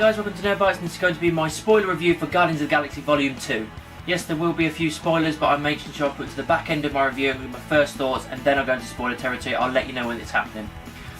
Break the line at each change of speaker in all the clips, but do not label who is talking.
guys, welcome to Nebula, and this is going to be my spoiler review for Guardians of the Galaxy Volume 2. Yes, there will be a few spoilers, but I'm making sure I put to the back end of my review with my first thoughts, and then I'll go into spoiler territory. I'll let you know when it's happening.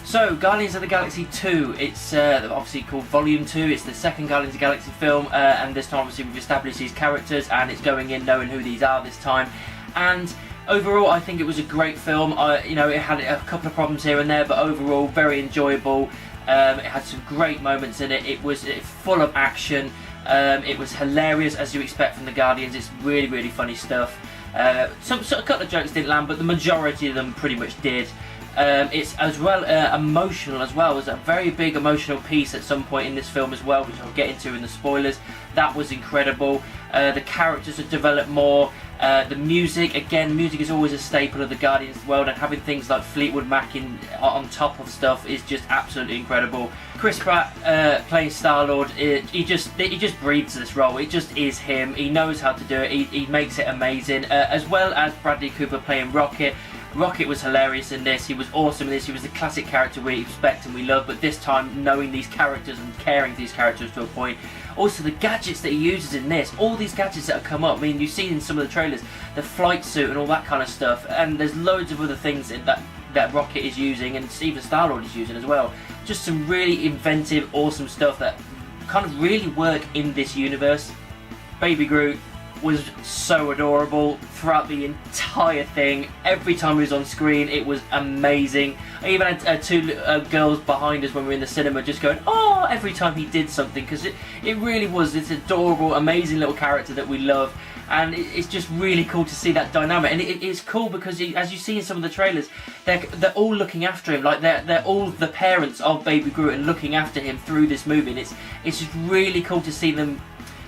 So, Guardians of the Galaxy 2, it's obviously called Volume 2, it's the second Guardians of the Galaxy film, and this time obviously we've established these characters, and it's going in knowing who these are this time. And overall, I think it was a great film. You know, it had a couple of problems here and there, but overall, very enjoyable. It had some great moments in it. It was full of action. It was hilarious, as you expect from the Guardians. It's really, really funny stuff. A couple of jokes didn't land, but the majority of them pretty much did. It's as well emotional as well. There's a very big emotional piece at some point in this film as well, which I'll get into in the spoilers. That was incredible. The characters have developed more. The music, again, music is always a staple of the Guardians world, and having things like Fleetwood Mac on top of stuff is just absolutely incredible. Chris Pratt playing Star-Lord, he just breathes this role. It just is him. He knows how to do it. He makes it amazing. As well as Bradley Cooper playing Rocket. Rocket was hilarious in this. He was awesome in this. He was the classic character we expect and we love, but this time knowing these characters and caring for these characters to a point. Also, the gadgets that he uses in this, all these gadgets that have come up. I mean, you've seen in some of the trailers, the flight suit and all that kind of stuff, and there's loads of other things that Rocket is using, and even Star-Lord is using as well. Just some really inventive, awesome stuff that kind of really work in this universe. Baby Groot was so adorable throughout the entire thing. Every time he was on screen, it was amazing. I even had two girls behind us when we were in the cinema just going, oh, every time he did something, because it really was this adorable, amazing little character that we love. And it's just really cool to see that dynamic, and it's cool because as you see in some of the trailers, they're all looking after him, like they're all the parents of Baby Groot and looking after him through this movie, and it's just really cool to see them.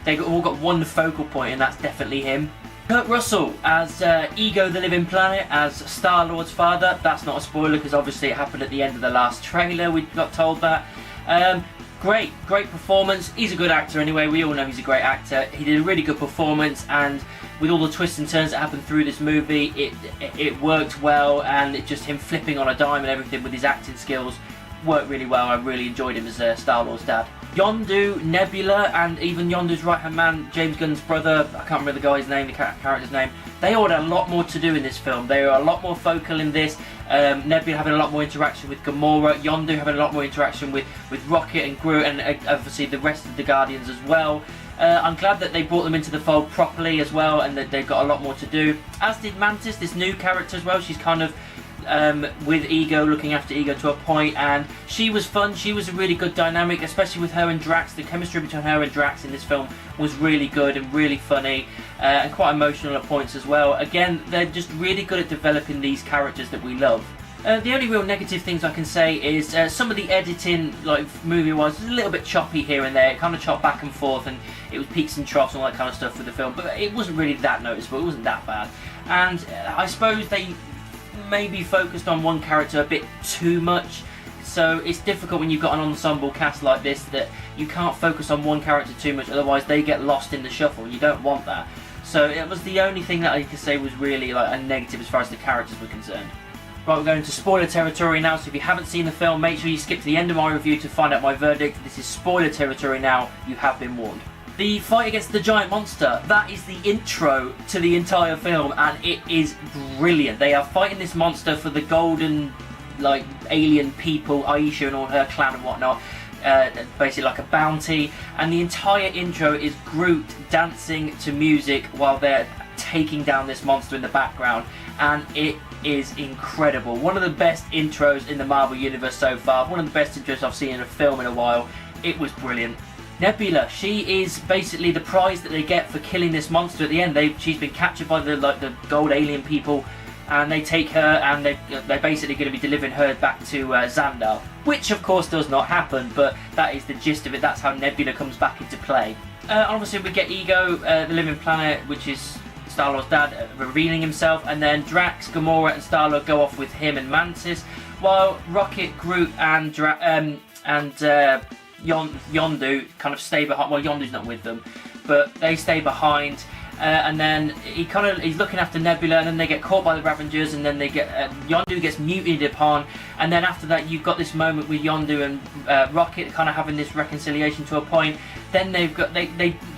They've all got one focal point, and that's definitely him. Kurt Russell as Ego the Living Planet, as Star-Lord's father. That's not a spoiler because obviously it happened at the end of the last trailer. We got told that. Great performance. He's a good actor anyway. We all know he's a great actor. He did a really good performance, and with all the twists and turns that happened through this movie, it worked well, and it just him flipping on a dime and everything with his acting skills worked really well. I really enjoyed him as Star-Lord's dad. Yondu, Nebula, and even Yondu's right-hand man, James Gunn's brother, I can't remember the guy's name, the character's name, they all had a lot more to do in this film. They were a lot more focal in this. Nebula having a lot more interaction with Gamora, Yondu having a lot more interaction with Rocket and Groot, and obviously the rest of the Guardians as well. I'm glad that they brought them into the fold properly as well, and that they've got a lot more to do. As did Mantis, this new character as well. She's kind of with Ego, looking after Ego to a point, and she was fun. She was a really good dynamic, especially with her and Drax. The chemistry between her and Drax in this film was really good and really funny, and quite emotional at points as well. Again, they're just really good at developing these characters that we love. The only real negative things I can say is some of the editing, like movie-wise, was a little bit choppy here and there. It kind of chopped back and forth, and it was peaks and troughs and all that kind of stuff for the film, but it wasn't really that noticeable. It wasn't that bad. And I suppose they maybe focused on one character a bit too much, so it's difficult when you've got an ensemble cast like this that you can't focus on one character too much, otherwise they get lost in the shuffle, and you don't want that. So it was the only thing that I could say was really like a negative as far as the characters were concerned. Right, we're going to spoiler territory now, so if you haven't seen the film, make sure you skip to the end of my review to find out my verdict. This is spoiler territory now, you have been warned. The fight against the giant monster, that is the intro to the entire film, and it is brilliant. They are fighting this monster for the golden, like, alien people, Aisha and all her clan and whatnot, basically like a bounty, and the entire intro is Groot dancing to music while they're taking down this monster in the background, and it is incredible. One of the best intros in the Marvel Universe so far, one of the best intros I've seen in a film in a while. It was brilliant. Nebula, she is basically the prize that they get for killing this monster at the end. She's been captured by the gold alien people, and they take her, and they're basically going to be delivering her back to Xandar, which of course does not happen, but that is the gist of it. That's how Nebula comes back into play. Obviously we get Ego, the Living Planet, which is Star-Lord's dad, revealing himself, and then Drax, Gamora and Star-Lord go off with him and Mantis, while Rocket, Groot and Yondu kind of stay behind. Well, Yondu's not with them, but they stay behind, and then he's looking after Nebula, and then they get caught by the Ravengers, and then they get Yondu gets mutinied upon, and then after that you've got this moment with Yondu and Rocket kind of having this reconciliation to a point. Then they've got the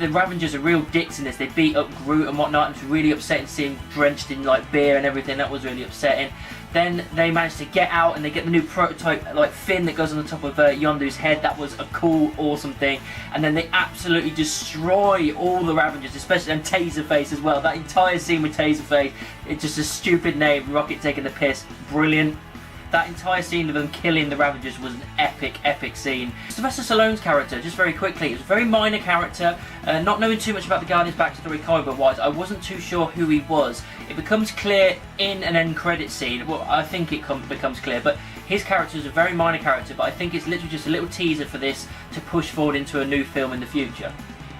Ravengers are real dicks in this. They beat up Groot and whatnot. It's really upsetting to see him drenched in like beer and everything. That was really upsetting. Then they managed to get out and they get the new prototype like fin that goes on the top of Yondu's head. That was a cool, awesome thing. And then they absolutely destroy all the Ravengers, especially and Taserface as well. That entire scene with Taserface, it's just a stupid name. Rocket taking the piss, brilliant. That entire scene of them killing the Ravengers was an epic, epic scene. Sylvester Stallone's character, just very quickly, it was a very minor character. Not knowing too much about the Guardians backstory comic book wise, I wasn't too sure who he was. It becomes clear in an end credit scene. Well, I think it becomes clear, but his character is a very minor character, but I think it's literally just a little teaser for this to push forward into a new film in the future.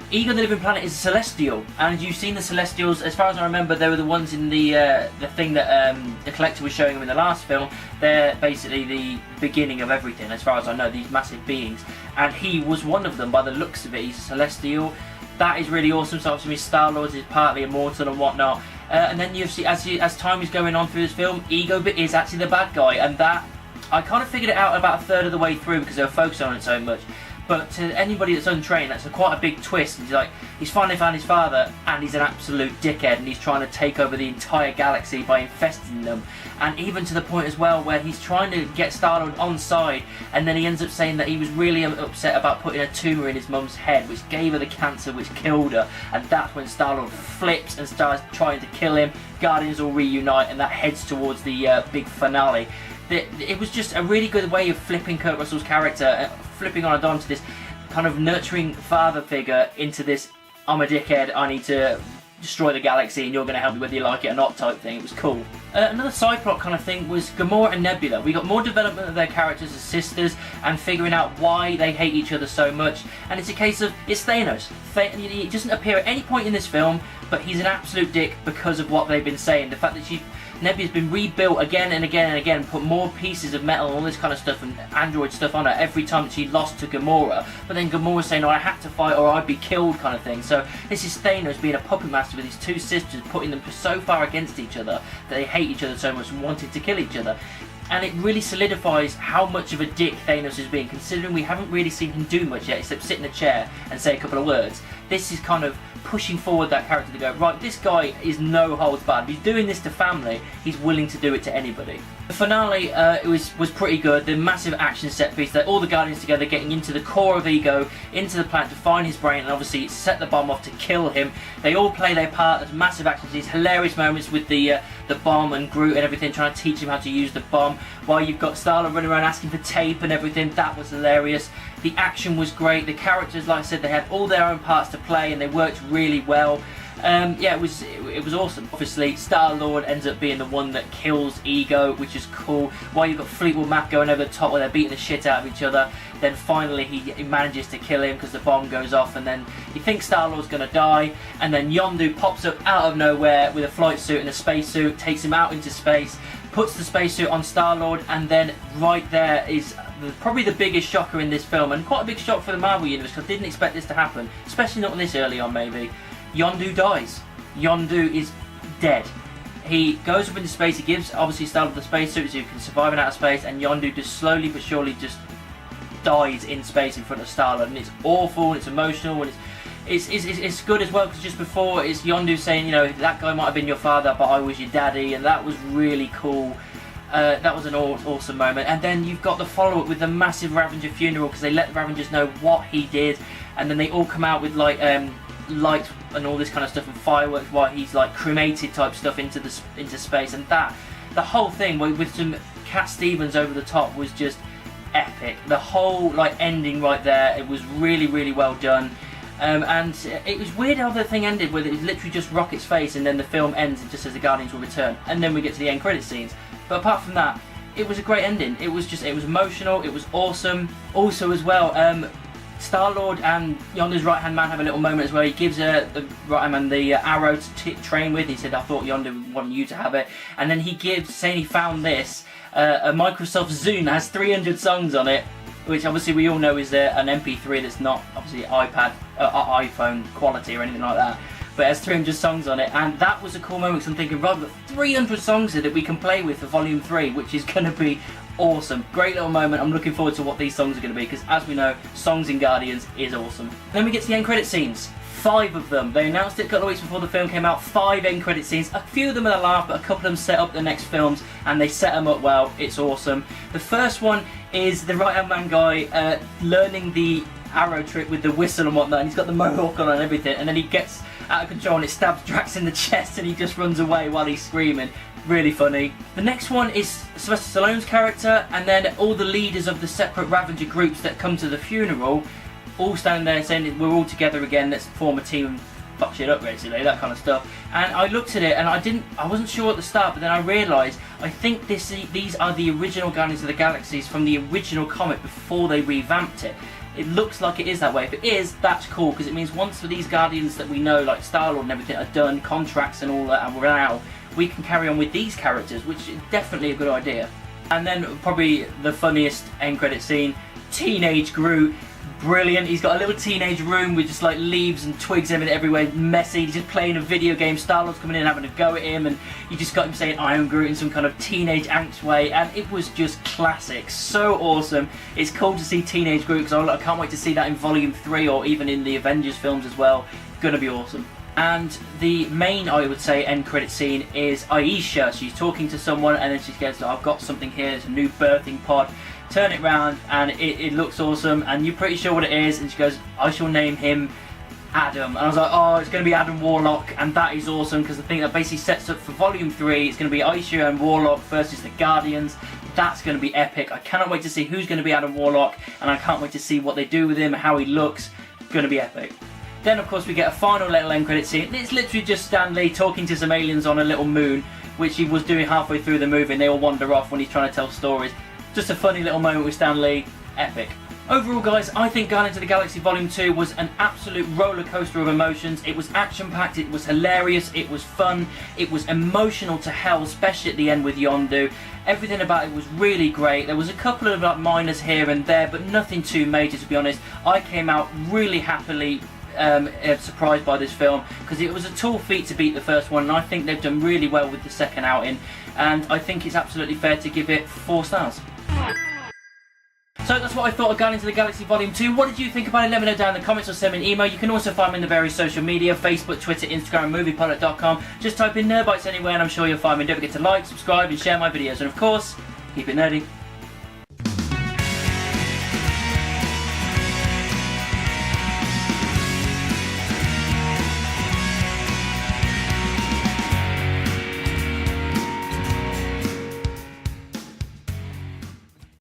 Ego the Living Planet is a Celestial, and you've seen the Celestials. As far as I remember, they were the ones in the thing that the Collector was showing them in the last film. They're basically the beginning of everything, as far as I know, these massive beings. And he was one of them by the looks of it. He's a Celestial. That is really awesome. So obviously Star-Lord is partly immortal and whatnot. And then you see, as time is going on through this film, Ego is actually the bad guy, and that I kind of figured it out about a third of the way through because they were focused on it so much. But to anybody that's untrained, that's quite a big twist. He's finally found his father, and he's an absolute dickhead, and he's trying to take over the entire galaxy by infesting them. And even to the point as well where he's trying to get Star-Lord on side, and then he ends up saying that he was really upset about putting a tumour in his mum's head, which gave her the cancer, which killed her. And that's when Star-Lord flips and starts trying to kill him. Guardians all reunite, and that heads towards the big finale. It was just a really good way of flipping Kurt Russell's character, flipping on a dime to this kind of nurturing father figure into this, I'm a dickhead, I need to destroy the galaxy and you're going to help me whether you like it or not type thing. It was cool. Another side plot kind of thing was Gamora and Nebula. We got more development of their characters as sisters and figuring out why they hate each other so much. And it's a case of, it's Thanos. He doesn't appear at any point in this film, but he's an absolute dick because of what they've been saying. The fact that Nebula's been rebuilt again and again and again, put more pieces of metal and all this kind of stuff and android stuff on her every time that she lost to Gamora. But then Gamora's saying, oh, I had to fight or I'd be killed kind of thing. So this is Thanos being a puppet master with his two sisters, putting them so far against each other that they hate each other so much and wanted to kill each other. And it really solidifies how much of a dick Thanos is being, considering we haven't really seen him do much yet except sit in a chair and say a couple of words. This is kind of pushing forward that character to go, right, this guy is no holds barred. If he's doing this to family, he's willing to do it to anybody. The finale it was pretty good. The massive action set piece, all the Guardians together getting into the core of Ego, into the planet to find his brain and obviously set the bomb off to kill him. They all play their part. There's massive action scenes, hilarious moments with the bomb and Groot and everything, trying to teach him how to use the bomb, while you've got Star-Lord running around asking for tape and everything. That was hilarious. The action was great. The characters, like I said, they had all their own parts to play and they worked really well. Yeah, it was awesome. Obviously, Star-Lord ends up being the one that kills Ego, which is cool. While you've got Fleetwood Mac going over the top where they're beating the shit out of each other, then finally he manages to kill him because the bomb goes off, and then he thinks Star-Lord's going to die, and then Yondu pops up out of nowhere with a flight suit and a spacesuit, takes him out into space, puts the spacesuit on Star-Lord, and then right there is probably the biggest shocker in this film, and quite a big shock for the Marvel Universe because I didn't expect this to happen, especially not this early on maybe. Yondu dies. Yondu is dead. He goes up into space, he gives obviously Star-Lord the spacesuit so he can survive in outer space, and Yondu just slowly but surely just dies in space in front of Star-Lord, and it's awful, and it's emotional, and it's good as well because just before it's Yondu saying, you know, that guy might have been your father but I was your daddy, and that was really cool. That was an awesome moment. And then you've got the follow-up with the massive Ravenger funeral because they let the Ravengers know what he did, and then they all come out with like light and all this kind of stuff and fireworks while he's like cremated type stuff into space, and the whole thing with some Cat Stevens over the top was just epic. The whole like ending right there, it was really, really well done. And it was weird how the thing ended with it was literally just Rocket's face, and then the film ends and just says the Guardians will return, and then we get to the end credit scenes. But apart from that, it was a great ending. It was emotional, it was awesome. Also as well, Star-Lord and Yondu's right-hand man have a little moment as well. He gives the right-hand man the arrow to train with. He said, I thought Yondu wanted you to have it. And then he gives, saying he found this, a Microsoft Zune that has 300 songs on it, which obviously we all know is an MP3 that's not obviously iPhone quality or anything like that. but it has 300 songs on it, and that was a cool moment because I'm thinking, right, we've got 300 songs here that we can play with for Volume 3, which is going to be awesome. Great little moment. I'm looking forward to what these songs are going to be, because as we know, songs in Guardians is awesome. Then we get to the end credit scenes. 5 of them. They announced it a couple of weeks before the film came out. 5 end credit scenes. A few of them are a laugh, but a couple of them set up the next films, and they set them up well. It's awesome. The first one is the right-hand man guy learning the arrow trick with the whistle and whatnot, and he's got the mohawk on and everything, and then he gets out of control and it stabs Drax in the chest and he just runs away while he's screaming. Really funny. The next one is Sylvester Stallone's character, and then all the leaders of the separate Ravager groups that come to the funeral all standing there saying, we're all together again, let's form a team and fuck shit up, basically, that kind of stuff. And I looked at it and I wasn't sure at the start, but then I realised I think these are the original Guardians of the Galaxies from the original comic before they revamped it. It looks like it is that way. If it is, that's cool, because it means once these Guardians that we know, like Star-Lord and everything, are done, contracts and all that, and we're out, we can carry on with these characters, which is definitely a good idea. And then probably the funniest end credit scene, Teenage Groot. Brilliant. He's got a little teenage room with just like leaves and twigs and everywhere, messy. He's just playing a video game. Star-Lord's coming in and having a go at him, and you just got him saying I am Groot in some kind of teenage angst way, and it was just classic. So awesome. It's cool to see Teenage Groot, because I can't wait to see that in Volume 3 or even in the Avengers films as well. Gonna be awesome. And the main, I would say, end credit scene is Aisha. She's talking to someone and then she goes, I've got something here, it's a new birthing pod. Turn it round and it looks awesome, and you're pretty sure what it is, and she goes, I shall name him Adam. And I was like, oh, it's going to be Adam Warlock, and that is awesome, because the thing that basically sets up for Volume 3, it's going to be Aisha and Warlock versus the Guardians. That's going to be epic. I cannot wait to see who's going to be Adam Warlock, and I can't wait to see what they do with him, how he looks. Going to be epic. Then, of course, we get a final little end credit scene. It's literally just Stan Lee talking to some aliens on a little moon, which he was doing halfway through the movie, and they all wander off when he's trying to tell stories. Just a funny little moment with Stan Lee. Epic. Overall, guys, I think Guardians of the Galaxy Volume 2 was an absolute roller coaster of emotions. It was action-packed, it was hilarious, it was fun, it was emotional to hell, especially at the end with Yondu. Everything about it was really great. There was a couple of like minors here and there, but nothing too major, to be honest. I came out really happily surprised by this film, because it was a tall feat to beat the first one, and I think they've done really well with the second outing, and I think it's absolutely fair to give it 4 stars. So that's what I thought of Guardians of the Galaxy Volume 2. What did you think about it? Let me know down in the comments or send me an email. You can also find me in the various social media, Facebook, Twitter, Instagram, moviepilot.com. Just type in Nerdbytes anywhere and I'm sure you'll find me. Don't forget to like, subscribe and share my videos. And of course, keep it nerdy.